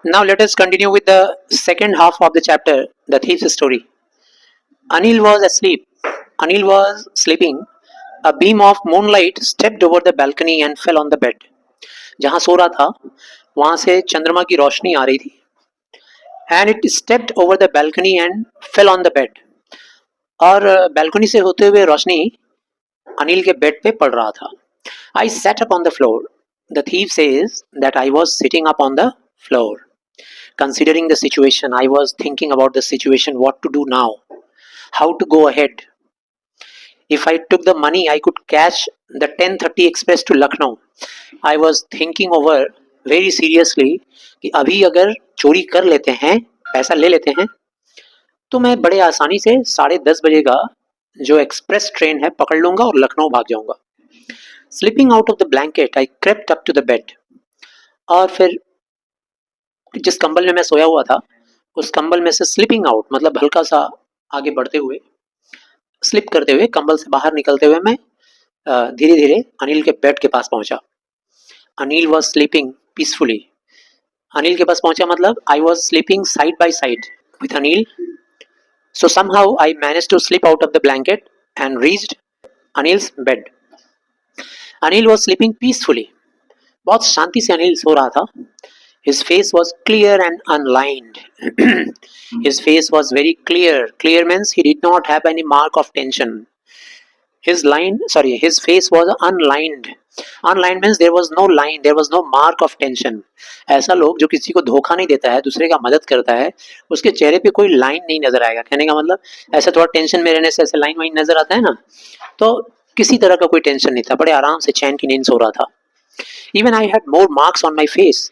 Now let us continue with the second half of the chapter, the thief's story. Anil was asleep. Anil was sleeping. A beam of moonlight stepped over the balcony and fell on the bed. जहाँ सो रहा था वहां से चंद्रमा की रोशनी आ रही थी. And it stepped over the balcony and fell on the bed. और balcony से होते हुए रोशनी अनिल के बेड पे पड़ रहा था. I sat up on the floor. The thief says that I was sitting up on the floor. Considering the situation, I was thinking about the situation, what to do now, how to go ahead. If I took the money, I could catch the 10:30 express to Lucknow. I was thinking over very seriously कि अभी अगर चोरी कर लेते हैं, पैसा ले लेते हैं, तो मैं बड़े आसानी से 10:30 बजे का जो एक्सप्रेस ट्रेन है पकड़ लूंगा और लखनऊ भाग जाऊंगा. Slipping out of the blanket I crept up to the bed. और फिर जिस कंबल में मैं सोया हुआ था उस कंबल में से स्लिपिंग आउट मतलब हल्का सा आगे बढ़ते हुए, स्लिप करते हुए, कंबल से बाहर निकलते हुए मैं धीरे धीरे अनिल के बेड के पास पहुंचा. Anil was sleeping peacefully. Anil के पास पहुंचा मतलब I was sleeping side by side with Anil. So somehow I manage to slip out of the blanket and reached Anil's bed. Anil was sleeping peacefully. बहुत शांति से अनिल सो रहा था. His face was clear and unlined. His face was very clear. Clear means he did not have any mark of tension. His face was unlined. Unlined means there was no line, there was no mark of tension. ऐसा लोग जो किसी को धोखा नहीं देता है, दूसरे का मदद करता है, उसके चेहरे पे कोई लाइन नहीं नजर आएगा. कहने का मतलब ऐसा थोड़ा टेंशन में रहने से ऐसे लाइन वाइन नजर आता है ना, तो किसी तरह का कोई टेंशन नहीं था. बड़े आराम से चैन की नींद सो रहा था. Even I had more marks on my face.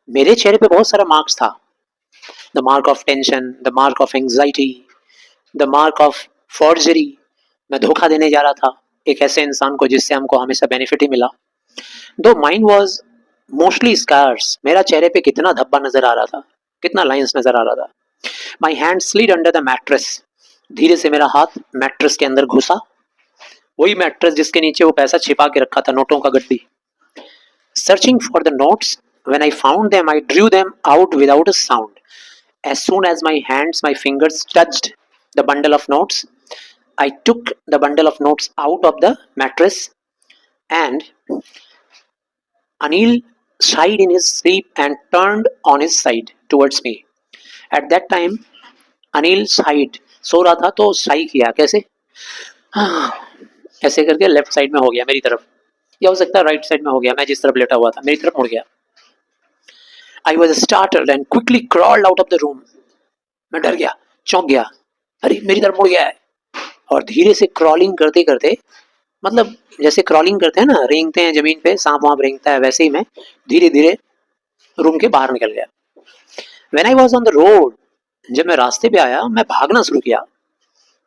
मेरे चेहरे पे बहुत सारा मार्क्स था. The mark of tension, the mark of anxiety, the mark of forgery. मैं धोखा देने जा रहा था एक ऐसे इंसान को जिससे हमको हमेशा बेनिफिट ही मिला. दो माइंड वॉज मोस्टली स्कार्स. मेरा चेहरे पे कितना धब्बा नजर आ रहा था, कितना लाइंस नजर आ रहा था. My hand slid under the mattress. धीरे से मेरा हाथ मैट्रेस के अंदर घुसा. वही मैट्रेस जिसके नीचे वो पैसा छिपा के रखा था, नोटों का गड्डी. Searching for the notes. When I found them, I drew them out without a sound. As soon as my fingers touched the bundle of notes, I took the bundle of notes out of the mattress, and Anil sighed in his sleep and turned on his side towards me. At that time, Anil sighed. सो रहा था तो साई किया. कैसे? ऐसे करके left side में हो गया मेरी तरफ, या हो सकता है राइट साइड में हो गया. मैं जिस तरफ लेटा हुआ था मेरी तरफ मुड़ गया. I was startled and quickly crawled out of the room. मैं डर गया, चौंक गया. अरे मेरी तरफ मुड़ गया है. और धीरे से क्रॉलिंग करते करते, मतलब जैसे क्रॉलिंग करते हैं ना, रेंगते हैं जमीन पे, सांप वाप रेंगता है, वैसे ही मैं धीरे धीरे रूम के बाहर निकल गया. When I was on the road, जब मैं रास्ते पे आया मैं भागना शुरू किया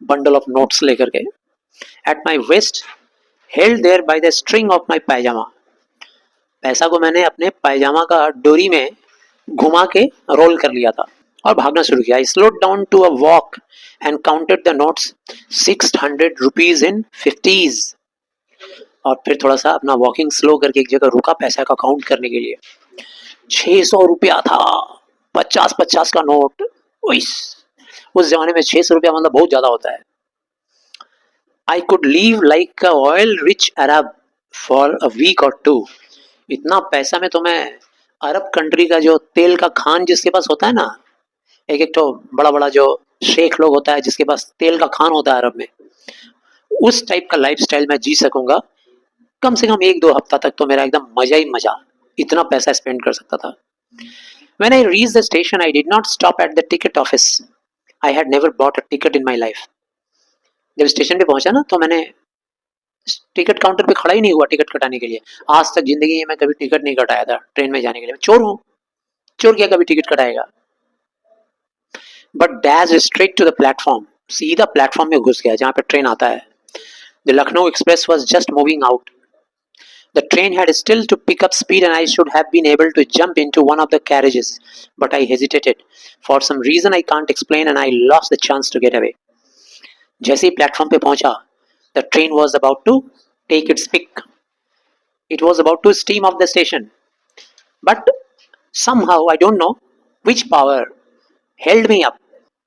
बंडल ऑफ नोट्स लेकर के. At my waist, held there by the string of my pajama. पैसा को मैंने अपने पायजामा का डोरी में घुमा के रोल कर लिया था और भागना शुरू किया. I slowed down to a walk and counted the notes. 600 rupees in 50s. और फिर थोड़ा सा अपना वॉकिंग स्लो करके एक जगह रुका पैसा का काउंट करने के लिए. 600 रुपया था. 50-50 का नोट. उस जमाने में 600 रुपया मतलब बहुत ज्यादा होता है. I could live like a oil rich Arab for a week or two. इतना पैसा में तो मैं अरब कंट्री का जो तेल का खान जिसके पास होता है ना, एक एक तो बड़ा बड़ा जो शेख लोग होता है जिसके पास तेल का खान होता है अरब में, उस टाइप का लाइफस्टाइल मैं जी सकूंगा कम से कम 1-2 हफ्ता तक. तो मेरा एकदम मजा ही मजा. इतना पैसा स्पेंड कर सकता था. When I reached the station, I did not stop at the ticket office. I had never bought a ticket in my life. जब स्टेशन पे पहुंचा ना तो मैंने टिकट काउंटर पे खड़ा ही नहीं हुआ टिकट कटाने के लिए. आज तक जिंदगी में मैं कभी टिकट नहीं कटाया था ट्रेन में जाने के लिए. चोर हूँ, चोर क्या कभी टिकट कटाएगा. But dash straight to the platform. सीधा प्लेटफॉर्म में घुस गया जहाँ पे ट्रेन आता है. The Lucknow express was just moving out. The train had still to pick up speed and I should have been able to jump into one of the carriages, but I hesitated. For some reason I can't explain and I lost the chance to get away. जैसे ही platform पे पहुंचा, the train was about to take its pick. It was about to steam off the station. But somehow, I don't know, which power held me up,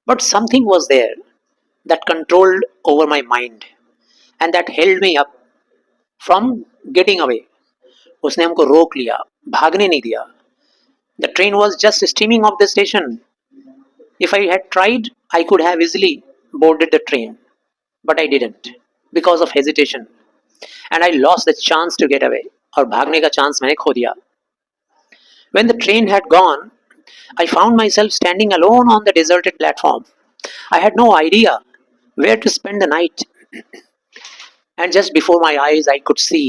but something was there that controlled over my mind and that held me up from getting away. उसने हमको रोक लिया, भागने नहीं दिया. The train was just steaming off the station. If I had tried, I could have easily boarded the train, but I didn't because of hesitation, and I lost the chance to get away. और भागने का chance मैंने खो दिया. When the train had gone, I found myself standing alone on the deserted platform. I had no idea where to spend the night, and just before my eyes, I could see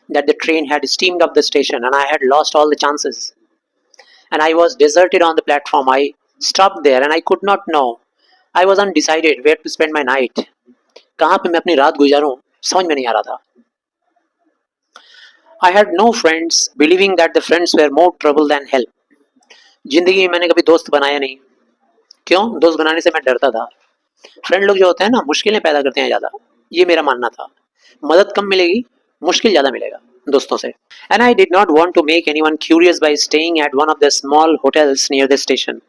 that the train had steamed up the station and I had lost all the chances. And I was deserted on the platform. I stopped there and I could not know. I was undecided where to spend my night. कहाँ पे मैं अपनी रात गुजारूं समझ में नहीं आ रहा था. I had no friends, believing that the friends were more trouble than help. जिंदगी में मैंने कभी दोस्त बनाया नहीं. क्यों? दोस्त बनाने से मैं डरता था. फ्रेंड लोग जो होते हैं ना मुश्किलें पैदा करते हैं ज़्यादा. ये मेरा मानना था. मदद कम मिलेगी, मुश्किल ज़्यादा मिलेगा दोस्तों से. And I did not want to make anyone curious by staying at one of the small hotels near the station.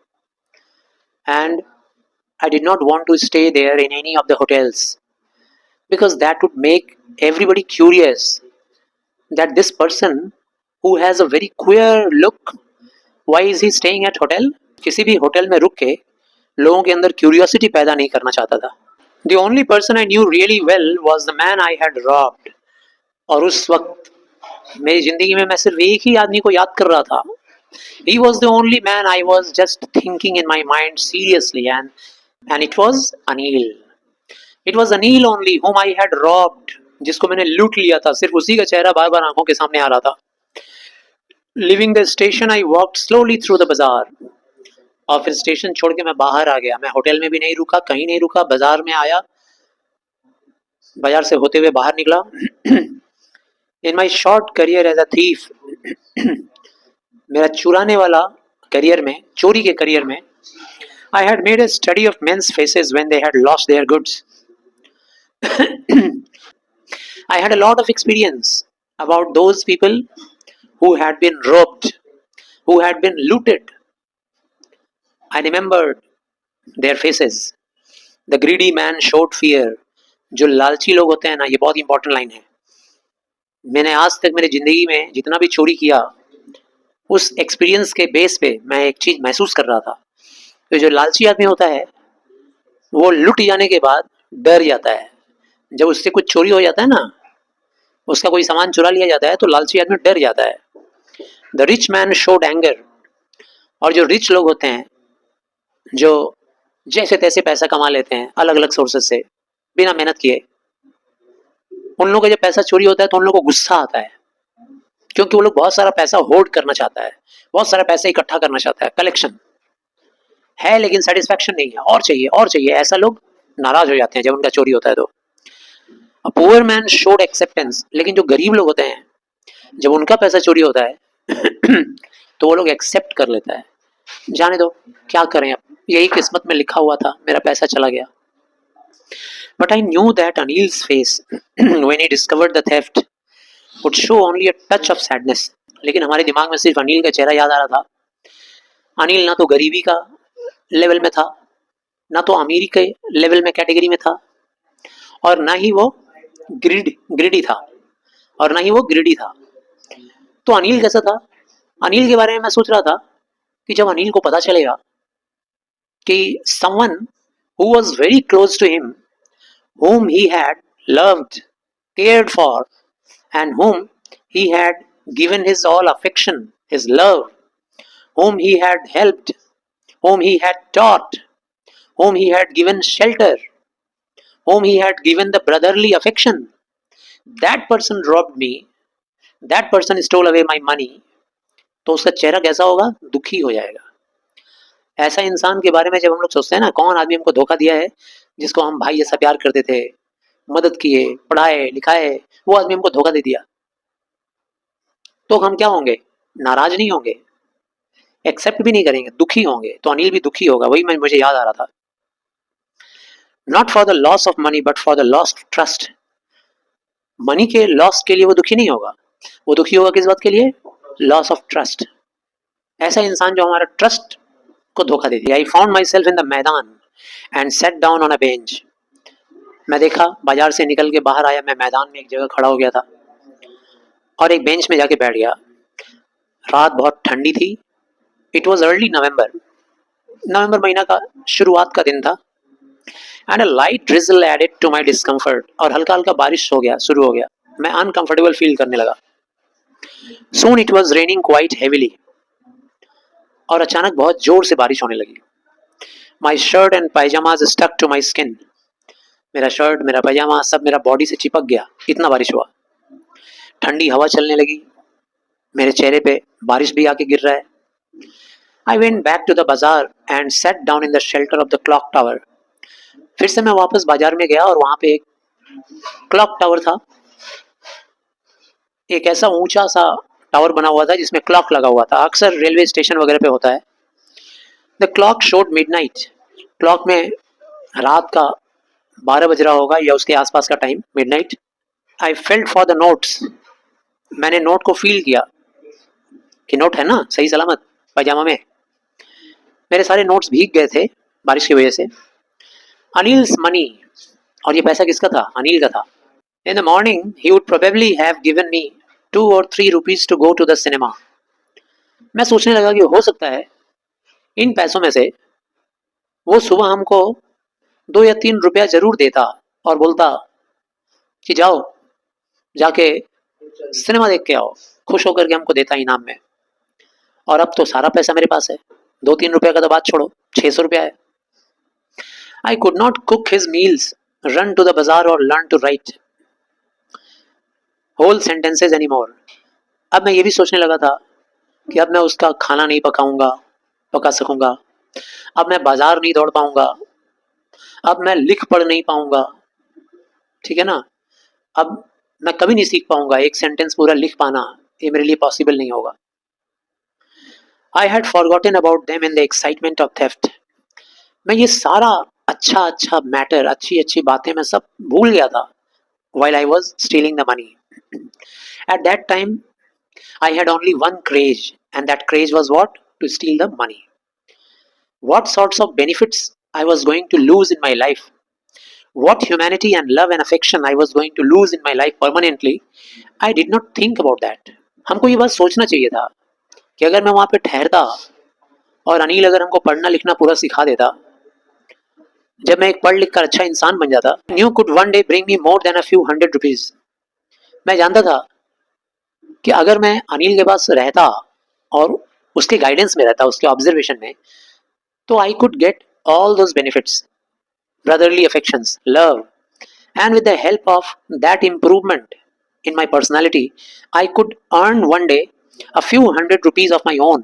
And I did not want to stay there in any of the hotels because that would make everybody curious that this person who has a very queer look, why is he staying at hotel? किसी भी hotel में रुक के लोगों के अंदर curiosity पैदा नहीं करना चाहता था. The only person I knew really well was the man I had robbed. और उस वक्त मेरी जिंदगी में मैं सिर्फ एक ही आदमी को याद कर रहा था. He was the only man I was just thinking in my mind seriously, and it was Anil. It was Anil only whom I had robbed, जिसको मैंने लूट लिया था. सिर्फ उसी का चेहरा बार बार आंखों के सामने आ रहा था. Leaving the station, I walked slowly through the bazaar. और फिर स्टेशन छोड़ के मैं बाहर आ गया. मैं होटल में भी नहीं रुका, कहीं नहीं रुका, बाजार में आया, बाजार से होते हुए बाहर निकला. In my short career as a thief, मेरा चुराने वाला करियर में, चोरी के करियर में, I had made a study of men's faces when they had lost their goods. I had a lot of experience about those people who had been robbed, who had been looted. I remembered their faces. The greedy man showed fear. जो लालची लोग होते हैं ना, ये बहुत important line है. मैंने आज तक मेरी जिंदगी में जितना भी चोरी किया, उस एक्सपीरियंस के बेस पे मैं एक चीज महसूस कर रहा था. तो जो लालची आदमी होता है वो लुट जाने के बाद डर जाता है. जब उससे कुछ चोरी हो जाता है ना, उसका कोई सामान चुरा लिया जाता है, तो लालची आदमी डर जाता है. The rich man showed anger. और जो रिच लोग होते हैं, जो जैसे तैसे पैसा कमा लेते हैं अलग अलग सोर्सेस से बिना मेहनत किए, उन लोगों का जब पैसा चोरी होता है तो उन लोगों को गुस्सा आता है, क्योंकि वो लोग बहुत सारा पैसा होल्ड करना चाहता है, बहुत सारा पैसा इकट्ठा करना चाहता है. कलेक्शन है लेकिन सेटिस्फैक्शन नहीं है, और चाहिए और चाहिए. ऐसा लोग नाराज हो जाते हैं जब उनका चोरी होता है. तो a poor man showed acceptance. लेकिन जो गरीब लोग होते हैं, जब उनका पैसा चोरी होता है तो वो लोग एक्सेप्ट कर लेता है. जाने दो, क्या करें, अब यही किस्मत में लिखा हुआ था, मेरा पैसा चला गया. But I knew that Anil's face when he discovered the theft would show only a touch of sadness. लेकिन हमारे दिमाग में सिर्फ अनिल का चेहरा याद आ रहा था. अनिल ना तो गरीबी का लेवल में था, ना तो अमीरी के लेवल में कैटेगरी में था, और ना ही वो ग्रिडी था, और ना ही वो ग्रिडी था. तो अनिल कैसा था? अनिल के बारे में मैं सोच रहा था कि जब अनिल को पता चलेगा कि someone who was very close to him, whom he had loved, cared for, and whom he had given his all affection, his love, whom he had helped, whom he had taught, whom he had given shelter, whom he had given the brotherly affection, that person robbed me, that person stole away my money. तो उसका चेहरा कैसा होगा? दुखी हो जाएगा. ऐसा इंसान के बारे में जब हम लोग सोचते हैं ना, कौन आदमी हमको धोखा दिया है, जिसको हम भाई जैसा प्यार करते थे, मदद किए, पढ़ाए लिखाए, वो आदमी हमको धोखा दे दिया, तो हम क्या होंगे? नाराज नहीं होंगे, एक्सेप्ट भी नहीं करेंगे, दुखी होंगे. तो अनिल भी दुखी होगा. वही मुझे याद आ रहा था. Not for the loss of money but for the lost trust. Money के लॉस के लिए वो दुखी नहीं होगा, वो दुखी होगा किस बात के लिए? Loss of trust. ऐसा इंसान जो हमारा ट्रस्ट को धोखा दे दिया। I found myself in the maidan and sat down on a bench. मैं देखा, बाजार से निकल के बाहर आया, मैं मैदान में एक जगह खड़ा हो गया था और एक बेंच में जाके बैठ गया। रात बहुत ठंडी थी। इट वॉज अर्ली नवंबर, नवंबर महीना का शुरुआत का दिन था। And a light drizzle added to my discomfort, और हल्का हल्का बारिश हो गया, शुरू हो गया। मैं अनकंफर्टेबल फील करने लगा। Soon it was raining quite heavily, और अचानक बहुत जोर से बारिश होने लगी। My shirt and pyjamas stuck to my skin. मेरा शर्ट, मेरा पैजामा सब मेरा बॉडी से चिपक गया, इतना बारिश हुआ। ठंडी हवा चलने लगी, मेरे चेहरे पे बारिश भी आके गिर रहा है। I went back to the bazaar and sat down in the shelter of the clock tower. फिर से मैं वापस बाजार में गया और वहां पे एक क्लॉक टावर था, एक ऐसा ऊंचा सा टावर बना हुआ था जिसमें क्लॉक लगा हुआ था। अक्सर रेलवे स्टेशन वगैरह पे होता है। The clock showed midnight. Clock में रात का 12 बज रहा होगा या उसके आसपास का time, midnight. I felt for the notes. मैंने नोट को फील किया कि नोट है ना सही सलामत पैजामा में। मेरे सारे नोट्स भीग गए थे बारिश की वजह से। अनिल्स मनी, और ये पैसा किसका था? अनिल का था। In the morning he would probably have given me 2 or 3 rupees to go to the cinema. मैं सोचने लगा कि हो सकता है इन पैसों में से वो सुबह हमको 2 या 3 रुपया जरूर देता और बोलता कि जाओ जाके सिनेमा देख के आओ, खुश होकर के हमको देता इनाम में। और अब तो सारा पैसा मेरे पास है, 2-3 रुपया का तो बात छोड़ो, 600 रुपया है। I could not cook his meals, run to the bazaar और learn to write whole sentences any more. अब मैं ये भी सोचने लगा था कि अब मैं उसका खाना नहीं पका सकूंगा। अब मैं बाजार नहीं दौड़ पाऊंगा। अब मैं लिख पढ़ नहीं पाऊंगा, ठीक है ना। अब मैं कभी नहीं सीख पाऊंगा एक सेंटेंस पूरा लिख पाना, ये मेरे लिए पॉसिबल नहीं होगा। I had forgotten about them in the excitement of theft. मैं ये सारा अच्छा मैटर, अच्छी अच्छी बातें मैं सब भूल गया था while I was stealing the money. At that time, I had only one craze, and that craze was what? To steal the money. What sorts of benefits I was going to lose in my life? What humanity and love and affection I was going to lose in my life permanently? I did not think about that. हमको ये बात सोचना चाहिए था कि अगर मैं वहां पे ठहरता और अनिल अगर हमको पढ़ना लिखना पूरा सिखा देता, जब मैं एक पढ़ लिख कर अच्छा इंसान बन जाता, new could one day bring me more than a few hundred rupees. मैं जानता था कि अगर मैं अनिल के पास रहता और उसके गाइडेंस में रहता, उसके ऑब्जर्वेशन में, तो I could get all those benefits, brotherly affections, love, and with the help of that improvement in my personality I could earn one day a few hundred rupees of my own.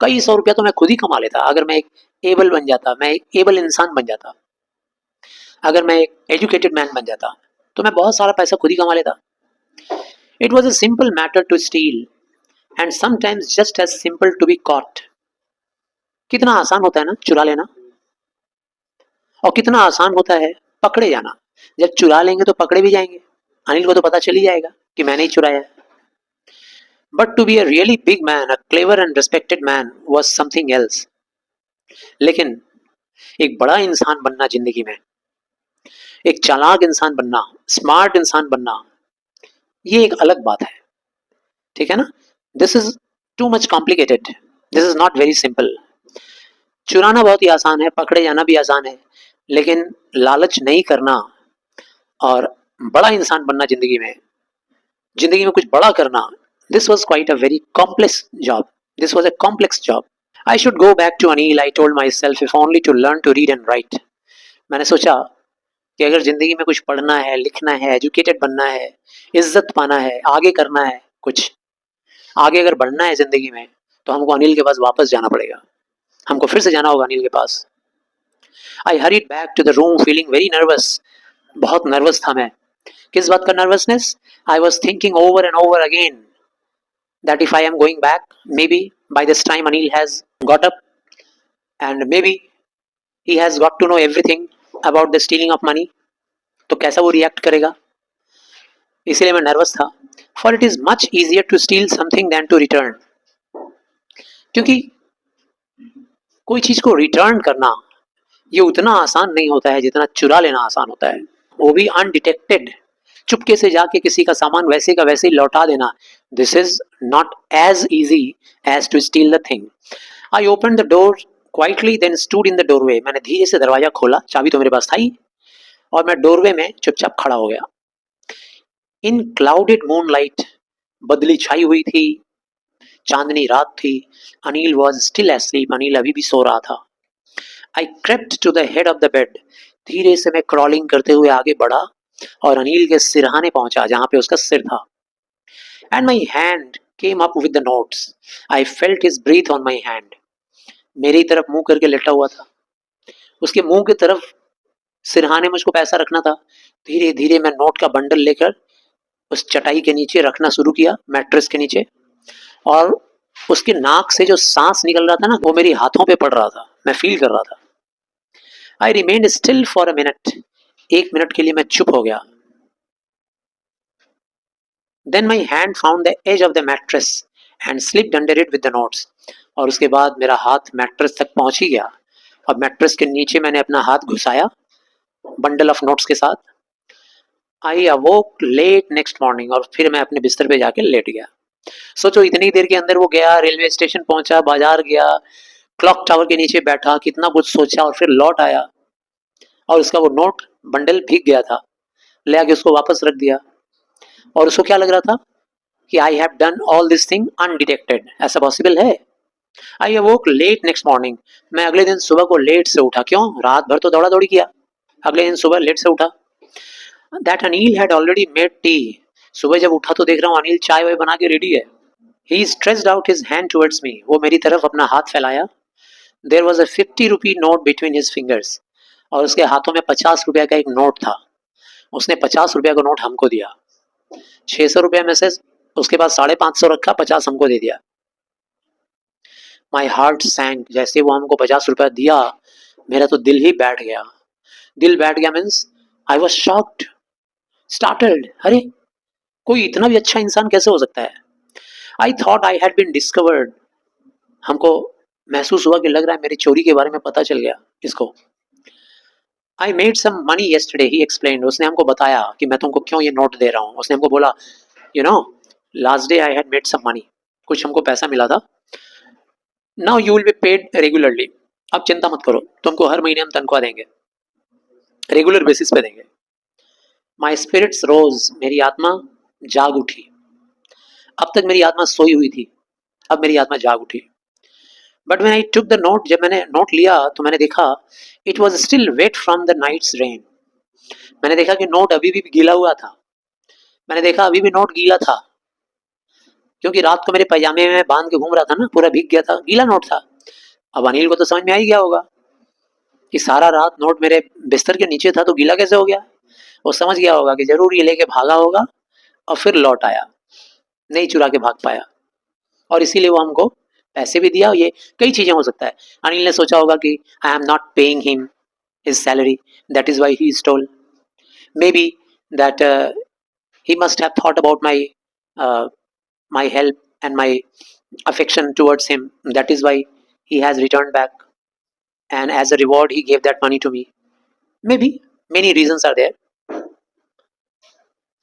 कई 100 रुपया तो मैं खुद ही कमा लेता अगर मैं एक एबल बन जाता, मैं एक एबल इंसान बन जाता, अगर मैं एक एजुकेटेड मैन बन जाता तो मैं बहुत सारा पैसा खुद ही कमा लेता। It was a simple matter to steal and sometimes just as simple to be caught. कितना आसान होता है ना चुरा लेना, और कितना आसान होता है पकड़े जाना। जब चुरा लेंगे तो पकड़े भी जाएंगे, अनिल को तो पता चल ही जाएगा कि मैंने ही चुराया है। But to be a really big man, a clever and respected man was something else. लेकिन एक बड़ा इंसान बनना जिंदगी में, एक चालाक इंसान बनना, स्मार्ट इंसान बनना, ये एक अलग बात है, ठीक है ना। This is too much complicated, this is not very simple. चुराना बहुत ही आसान है, पकड़े जाना भी आसान है, लेकिन लालच नहीं करना और बड़ा इंसान बनना जिंदगी में कुछ बड़ा करना, this was quite a very complex job, this was a complex job. I should go back to Anil, I told myself, if only to learn to read and write. मैंने सोचा कि अगर जिंदगी में कुछ पढ़ना है, लिखना है, एजुकेटेड बनना है, इज्जत पाना है, आगे करना है, कुछ आगे अगर बढ़ना है जिंदगी में, तो हमको अनिल के पास वापस जाना पड़ेगा, हमको फिर से जाना होगा अनिल के पास। I hurried back to the room feeling very nervous. बहुत नर्वस था मैं। किस बात का nervousness? I was thinking over and over again that if I am going back, maybe by this time Anil has got up and maybe he has got to know everything about the stealing of money, तो कैसा वो react करेगा, इसलिए मैं nervous था। For it is much easier to steal something than to return, क्योंकि कोई चीज को रिटर्न करना ये उतना आसान नहीं होता है जितना चुरा लेना आसान होता है, वो भी अनडिटेक्टेड। चुपके से जाके किसी का सामान वैसे का वैसे ही लौटा देना, this is not as easy as to steal the thing. I open the door quietly then stood in the doorway. मैंने धीरे से दरवाजा खोला, चाबी तो मेरे पास था ही, और मैं डोरवे में चुपचाप खड़ा हो गया। इन क्लाउडेड मूनलाइट, बदली छाई हुई थी, चांदनी रात थी। Anil was still asleep, Anil अभी भी सो रहा था। I crept to the head of the bed. धीरे से मैं क्रॉलिंग करते हुए आगे बढ़ा और अनिल के सिरहाने पहुंचा जहां पे उसका सिर था। And my hand came up with the notes. I felt his breath on my hand. मेरी तरफ मुंह करके लेटा हुआ था, उसके मुंह की तरफ सिरहाने मुझको पैसा रखना था। धीरे धीरे मैं नोट का बंडल लेकर उस चटाई के नीचे रखना शुरू किया, मैट्रेस के नीचे, और उसके नाक से जो सांस निकल रहा था ना वो मेरी हाथों पे पड़ रहा था, मैं फील कर रहा था। I remained still for a minute. एक मिनट के लिए मैं चुप हो गया। Then my hand found the edge of the mattress and slipped under it with the notes. और उसके बाद मेरा हाथ मैट्रेस तक पहुंच ही गया और मैट्रेस के नीचे मैंने अपना हाथ घुसाया बंडल ऑफ नोट्स के साथ। आई अवोक लेट नेक्स्ट मॉर्निंग, और फिर मैं अपने बिस्तर पे जाके लेट गया। सोचो इतनी देर के अंदर वो गया, रेलवे स्टेशन पहुंचा, बाजार गया, क्लॉक टावर के नीचे बैठा, कितना कुछ सोचा, और फिर लौट आया और उसका वो नोट बंडल भीग गया था, ले आके उसको वापस रख दिया। और उसको क्या लग रहा था कि I have done all this thing undetected. ऐसा पॉसिबल है? आई अवोक लेट नेक्स्ट मॉर्निंग। मैं अगले दिन सुबह को लेट से उठा। क्यों? रात भर तो दौड़ा दौड़ी किया, अगले दिन सुबह लेट से उठा। That Anil had already made tea. सुबह जब उठा तो देख रहा हूँ अनिल चाय वाय बना के रेडी है। He stretched out his hand towards me. वो मेरी तरफ अपना हाथ फैलाया। There was a 50 rupee note between his fingers. और उसके हाथों में 50 रुपया का एक नोट था। उसने 50 रुपया का नोट हमको दिया। 600 रुपया में से उसके पास 550 रखा, 50 हमको दे दिया। My heart sank. जैसे वो हमको 50 रुपया दिया मेरा तो दिल ही बैठ गया। दिल बैठ गया means I was shocked, startled. अरे कोई इतना भी अच्छा इंसान कैसे हो सकता है? I thought I had been discovered. हमको महसूस हुआ कि लग रहा है मेरी चोरी के बारे में पता चल गया इसको। I made some money yesterday, he explained. उसने हमको बताया कि मैं तुमको क्यों ये नोट दे रहा हूँ। उसने हमको बोला you know last day I had made some money, कुछ हमको पैसा मिला था। Now you will be paid regularly. अब चिंता मत करो, तुमको हर महीने हम तनख्वाह देंगे, रेगुलर बेसिस पे देंगे। माई स्पिरिट्स रोज। मेरी आत्मा जाग उठी। अब तक मेरी आत्मा सोई हुई थी, अब मेरी आत्मा जाग उठी। But when I took the note, जब मैंने नोट लिया तो मैंने देखा it was still wet from the night's rain. मैंने देखा कि नोट अभी भी गीला हुआ था। मैंने देखा अभी भी नोट गीला था, क्योंकि रात को मेरे पैजामे में बांध के घूम रहा था ना, पूरा भीग गया था, गीला नोट था। अब अनिल को तो समझ में आ ही गया होगा कि सारा रात नोट मेरे बिस्तर के नीचे था तो गीला कैसे हो गया। वो समझ गया होगा कि जरूर ये लेके भागा होगा और फिर लौट आया, नहीं चुरा के भाग पाया, और इसीलिए वो हमको पैसे भी दिया। ये कई चीजें हो सकता है। अनिल ने सोचा होगा कि I am not paying him his salary, that is why he stole. May be that he must have thought about my help and my affection towards him, that is why he has returned back, and as a reward he gave that money to me. Maybe many reasons are there.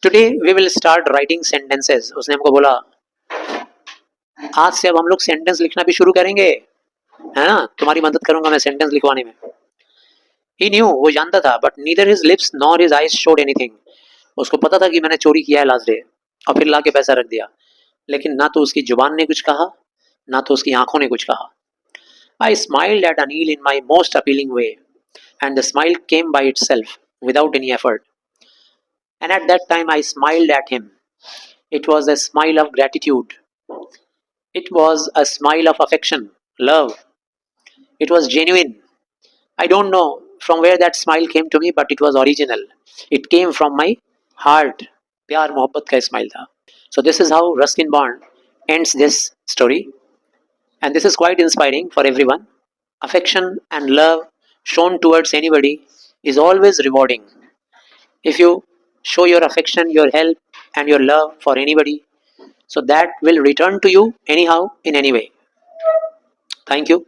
Today we will start writing sentences. उसने हमको बोला आज से अब हम लोग sentence लिखना भी शुरू करेंगे, है ना, तुम्हारी मदद करूंगा मैं सेंटेंस लिखवाने में। He knew, वो जानता था, but neither his lips nor his eyes showed anything. उसको पता था कि मैंने चोरी किया है लास्ट डे और फिर लाके पैसा रख दिया, लेकिन ना तो उसकी जुबान ने कुछ कहा, ना तो उसकी आंखों ने कुछ कहा। I smiled at Anil in my most appealing way, and the smile came by itself without any effort. And at that time I smiled at him. It was a smile of gratitude. It was a smile of affection, love. It was genuine. I don't know from where that smile came to me, but it was original. It came from my heart. प्यार मोहब्बत का smile था. So this is how Ruskin Bond ends this story, and this is quite inspiring for everyone. Affection and love shown towards anybody is always rewarding. If you show your affection, your help, and your love for anybody, so that will return to you anyhow in any way. Thank you.